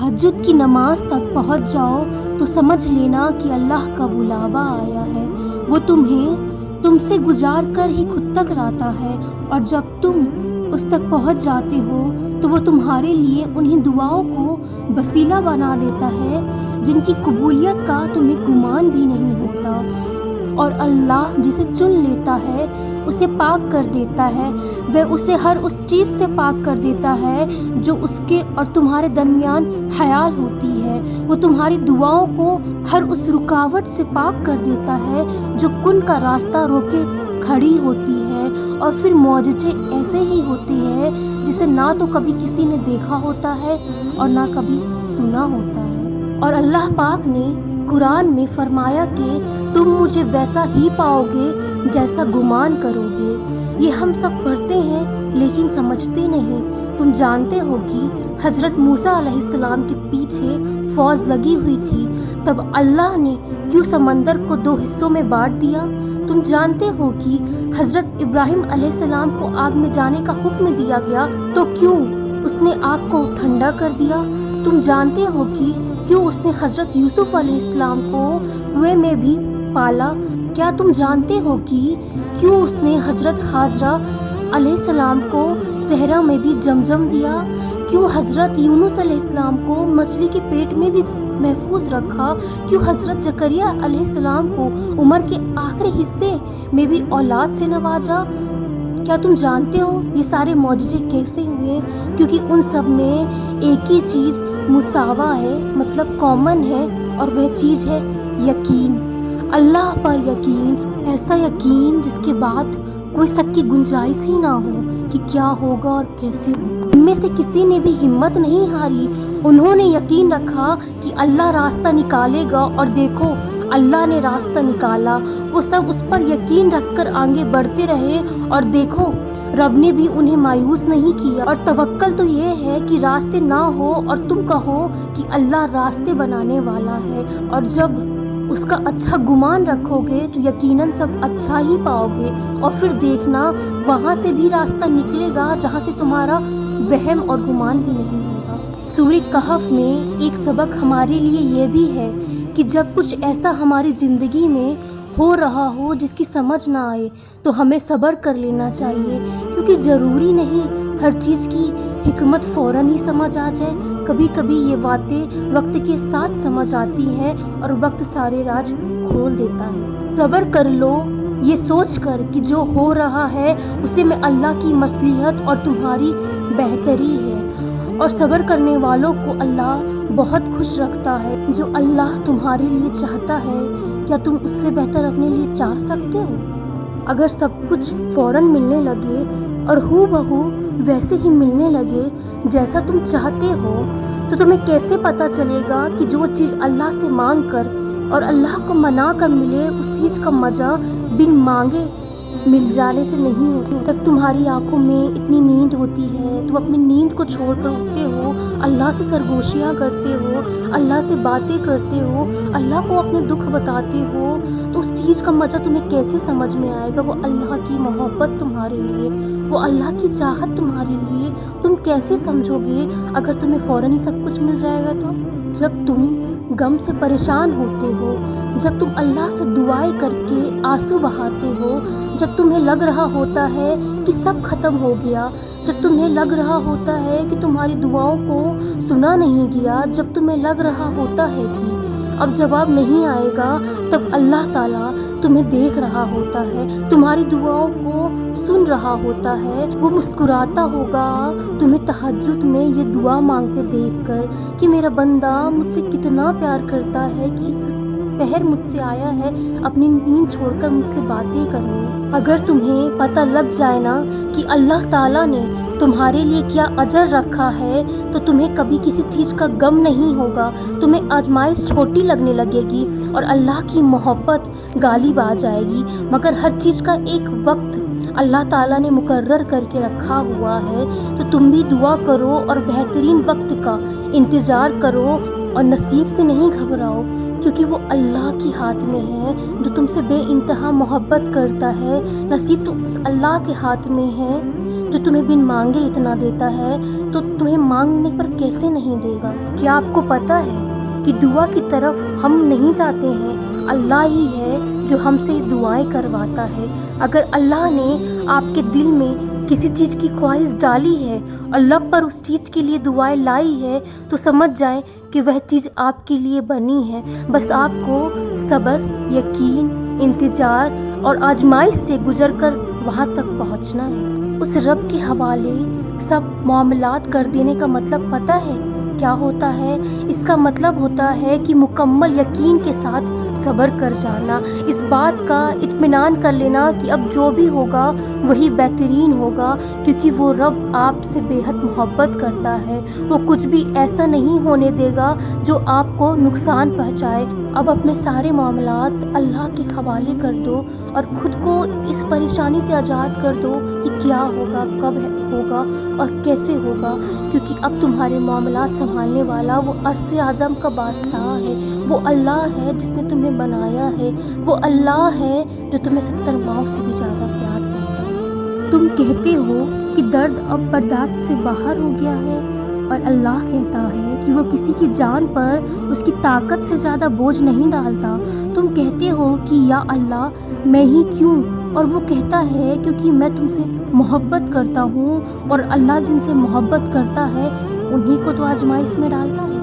تہجد کی نماز تک پہنچ جاؤ تو سمجھ لینا کہ اللہ کا بلاوا آیا ہے۔ وہ تم سے گزار کر ہی خود تک لاتا ہے، اور جب تم اس تک پہنچ جاتے ہو تو وہ تمہارے لیے انہیں دعاؤں کو وسیلہ بنا دیتا ہے جن کی قبولیت کا تمہیں گمان بھی نہیں ہوتا، اور اللہ جسے چن لیتا ہے اسے پاک کر دیتا ہے۔ وہ اسے ہر اس چیز سے پاک کر دیتا ہے جو اس کے اور تمہارے درمیان حائل ہوتی ہے۔ وہ تمہاری دعاؤں کو ہر اس رکاوٹ سے پاک کر دیتا ہے جو کن کا راستہ روکے کھڑی ہوتی ہے، اور پھر معجزے ایسے ہی ہوتے ہیں جسے نہ تو کبھی کسی نے دیکھا ہوتا ہے اور نہ کبھی سنا ہوتا ہے۔ اور اللہ پاک نے قرآن میں فرمایا کہ تم مجھے ویسا ہی پاؤ گے جیسا گمان کرو گے۔ یہ ہم سب پڑھتے ہیں لیکن سمجھتے نہیں۔ تم جانتے ہو کہ حضرت موسیٰ علیہ السلام کے پیچھے فوج لگی ہوئی تھی، تب اللہ نے کیوں سمندر کو 2 حصوں میں بانٹ دیا؟ تم جانتے ہو کہ حضرت ابراہیم علیہ السلام کو آگ میں جانے کا حکم دیا گیا تو کیوں اس نے آگ کو ٹھنڈا کر دیا؟ تم جانتے ہو کہ کیوں اس نے حضرت یوسف علیہ السلام کو کنویں میں بھی پالا؟ کیا تم جانتے ہو کہ کیوں اس نے حضرت حاجرہ علیہ السلام کو صحرا میں بھی زمزم دیا؟ کیوں حضرت یونس علیہ السلام کو مچھلی کے پیٹ میں بھی محفوظ رکھا؟ کیوں حضرت زکریا علیہ السلام کو عمر کے آخری حصے میں بھی اولاد سے نوازا؟ کیا تم جانتے ہو یہ سارے معجزے کیسے ہوئے؟ کیونکہ ان سب میں ایک ہی چیز مساوا ہے، مطلب کامن ہے، اور وہ چیز ہے یقین، اللہ پر یقین، ایسا یقین جس کے بعد کوئی شک کی گنجائش ہی نہ ہو کہ کیا ہوگا اور کیسے ہوگا۔ ان میں سے کسی نے بھی ہمت نہیں ہاری، انہوں نے یقین رکھا کہ اللہ راستہ نکالے گا، اور دیکھو اللہ نے راستہ نکالا۔ وہ سب اس پر یقین رکھ کر آگے بڑھتے رہے، اور دیکھو رب نے بھی انہیں مایوس نہیں کیا۔ اور توکل تو یہ ہے کہ راستے نہ ہو اور تم کہو کہ اللہ راستے بنانے والا ہے، اور جب اس کا اچھا گمان رکھو گے تو یقیناً سب اچھا ہی پاؤ گے، اور پھر دیکھنا وہاں سے بھی راستہ نکلے گا جہاں سے تمہارا وہم اور گمان بھی نہیں ہوگا۔ سورہ کہف میں ایک سبق ہمارے لیے یہ بھی ہے کہ جب کچھ ایسا ہماری زندگی میں ہو رہا ہو جس کی سمجھ نہ آئے تو ہمیں صبر کر لینا چاہیے، کیونکہ ضروری نہیں ہر چیز کی حکمت فوراً ہی سمجھ آ جائے۔ کبھی کبھی یہ باتیں وقت کے ساتھ سمجھ آتی ہیں اور وقت سارے راز کھول دیتا ہے۔ صبر کر لو یہ سوچ کر کہ جو ہو رہا ہے اسے میں اللہ کی مصلحت اور تمہاری بہتری ہے، اور صبر کرنے والوں کو اللہ بہت خوش رکھتا ہے۔ جو اللہ تمہارے لیے چاہتا ہے کیا تم اس سے بہتر اپنے لیے چاہ سکتے ہو؟ اگر سب کچھ فوراً ملنے لگے اور ہو بہو ویسے ہی ملنے لگے جیسا تم چاہتے ہو تو تمہیں کیسے پتہ چلے گا کہ جو چیز اللہ سے مانگ کر اور اللہ کو منا کر ملے اس چیز کا مزہ بن مانگے مل جانے سے نہیں ہوتی۔ جب تمہاری آنکھوں میں اتنی نیند ہوتی ہے، تم اپنی نیند کو چھوڑ کر اٹھتے ہو، اللہ سے سرگوشیاں کرتے ہو، اللہ سے باتیں کرتے ہو، اللہ کو اپنے دکھ بتاتے ہو، تو اس چیز کا مزہ تمہیں کیسے سمجھ میں آئے گا؟ وہ اللہ کی محبت تمہارے لیے، وہ اللہ کی چاہت تمہارے لیے تم کیسے سمجھو گے اگر تمہیں فوراً ہی سب کچھ مل جائے گا تو؟ جب تم غم سے پریشان ہوتے ہو، جب تم اللہ سے دعائیں کر کے آنسو بہاتے ہو، جب تمہیں لگ رہا ہوتا ہے کہ سب ختم ہو گیا، جب تمہیں لگ رہا ہوتا ہے کہ تمہاری دعاؤں کو سنا نہیں گیا، جب تمہیں لگ رہا ہوتا ہے کہ اب جواب نہیں آئے گا، تب اللہ تعالیٰ تمہیں دیکھ رہا ہوتا ہے، تمہاری دعاؤں کو سن رہا ہوتا ہے۔ وہ مسکراتا ہوگا تمہیں تہجد میں یہ دعا مانگتے دیکھ کر کہ میرا بندہ مجھ سے کتنا پیار کرتا ہے کہ اس پہر مجھ سے آیا ہے اپنی نیند چھوڑ کر مجھ سے باتیں کرنے۔ اگر تمہیں پتہ لگ جائے نا کہ اللہ تعالیٰ نے تمہارے لیے کیا اجر رکھا ہے تو تمہیں کبھی کسی چیز کا غم نہیں ہوگا، تمہیں آزمائش چھوٹی لگنے لگے گی اور اللہ کی محبت غالب آ جائے گی۔ مگر ہر چیز کا ایک وقت اللہ تعالیٰ نے مقرر کر کے رکھا ہوا ہے، تو تم بھی دعا کرو اور بہترین وقت کا انتظار کرو، اور نصیب سے نہیں گھبراؤ، کیونکہ وہ اللہ کی ہاتھ میں ہے جو تم سے بے انتہا محبت کرتا ہے۔ نصیب تو اس اللہ کے ہاتھ میں ہے جو تمہیں بن مانگے اتنا دیتا ہے تو تمہیں مانگنے پر کیسے نہیں دے گا؟ کیا آپ کو پتہ ہے کہ دعا کی طرف ہم نہیں جاتے ہیں، اللہ ہی ہے جو ہم سے دعائیں کرواتا ہے۔ اگر اللہ نے آپ کے دل میں کسی چیز کی خواہش ڈالی ہے اور لب پر اس چیز کے لیے دعائیں لائی ہے تو سمجھ جائیں کہ وہ چیز آپ کے لیے بنی ہے۔ بس آپ کو صبر، یقین، انتظار اور آزمائش سے گزر کر وہاں تک پہنچنا ہے۔ اس رب کے حوالے سب معاملات کر دینے کا مطلب پتہ ہے کیا ہوتا ہے؟ اس کا مطلب ہوتا ہے کہ مکمل یقین کے ساتھ صبر کر جانا، اس بات کا اطمینان کر لینا کہ اب جو بھی ہوگا وہی بہترین ہوگا، کیونکہ وہ رب آپ سے بے حد محبت کرتا ہے۔ وہ کچھ بھی ایسا نہیں ہونے دے گا جو آپ کو نقصان پہنچائے۔ اب اپنے سارے معاملات اللہ کے حوالے کر دو اور خود کو اس پریشانی سے آزاد کر دو کہ کیا ہوگا، کب ہوگا اور کیسے ہوگا، کیونکہ اب تمہارے معاملات سنبھالنے والا وہ عرش اعظم کا بادشاہ ہے۔ وہ اللہ ہے جس نے تمہیں بنایا ہے، وہ اللہ ہے جو تمہیں 70 ماؤں سے بھی زیادہ پیار کرتا ہے۔ تم کہتے ہو کہ درد اب برداشت سے باہر ہو گیا ہے، اور اللہ کہتا ہے کہ وہ کسی کی جان پر اس کی طاقت سے زیادہ بوجھ نہیں ڈالتا۔ تم کہتے ہو کہ یا اللہ میں ہی کیوں، اور وہ کہتا ہے کیونکہ میں تم سے محبت کرتا ہوں، اور اللہ جن سے محبت کرتا ہے انہی کو تو آزمائش میں ڈالتا ہے۔